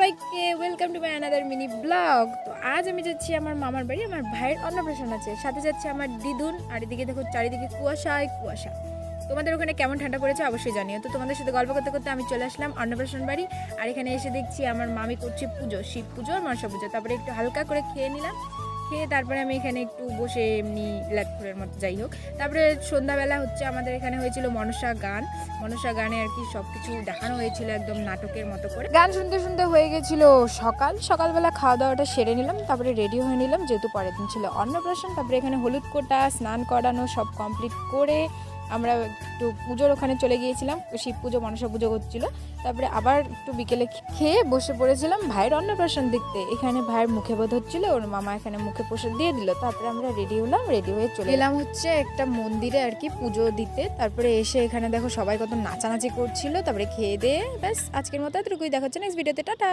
সবাইকে welcome to my another mini blog. তো আজ আমি যাচ্ছি আমার মামার বাড়ি, আমার ভাইয়ের অন্নপ্রাশন আছে, সাথে যাচ্ছে আমার দিদুন। আর এদিকে দেখো চারিদিকে কুয়াশায় কুয়াশা। তোমাদের ওখানে কেমন ঠান্ডা পড়েছে অবশ্যই জানিও। তো তোমাদের সাথে গল্প করতে করতে আমি চলে আসলাম অন্নপ্রাশন বাড়ি। আর এখানে এসে দেখছি আমার মামি করছে পুজো, শিব পুজো আর মনসা পুজো। তারপরে একটু হালকা করে খেয়ে নিলাম, খেয়ে তারপরে আমি এখানে একটু বসে এমনি ল্যাটফুরের মতো, যাই হোক। তারপরে সন্ধ্যাবেলা হচ্ছে আমাদের এখানে হয়েছিল মনসা গানে আর কি সব কিছু দেখানো হয়েছিল একদম নাটকের মতো করে। গান শুনতে শুনতে হয়ে গেছিল সকালবেলা খাওয়া দাওয়াটা সেরে নিলাম, তারপরে রেডি হয়ে নিলাম যেহেতু পরের দিন ছিল অন্নপ্রাশন। তারপরে এখানে হলুদ কোটা, স্নান করানো সব কমপ্লিট করে আমরা একটু পুজোর ওখানে চলে গিয়েছিলাম, শিব পুজো মনসা পুজো হচ্ছিল। তারপরে আবার একটু বিকেলে খেয়ে বসে পড়েছিলাম ভাইয়ের অন্নপ্রাশন দেখতে। এখানে ভাইয়ের মুখে বোধ হচ্ছিল, ওর মামা এখানে মুখে প্রসাদ দিয়ে দিল। তারপরে আমরা রেডি হলাম, রেডি হয়ে চলে এলাম হচ্ছে একটা মন্দিরে আর কি পুজো দিতে। তারপরে এসে এখানে দেখো সবাই কত নাচানাচি করছিল। তারপরে খেয়ে দিয়ে ব্যাস আজকের মতো এতটুকুই, দেখা হচ্ছে নেক্সট ভিডিওতে, টাটা।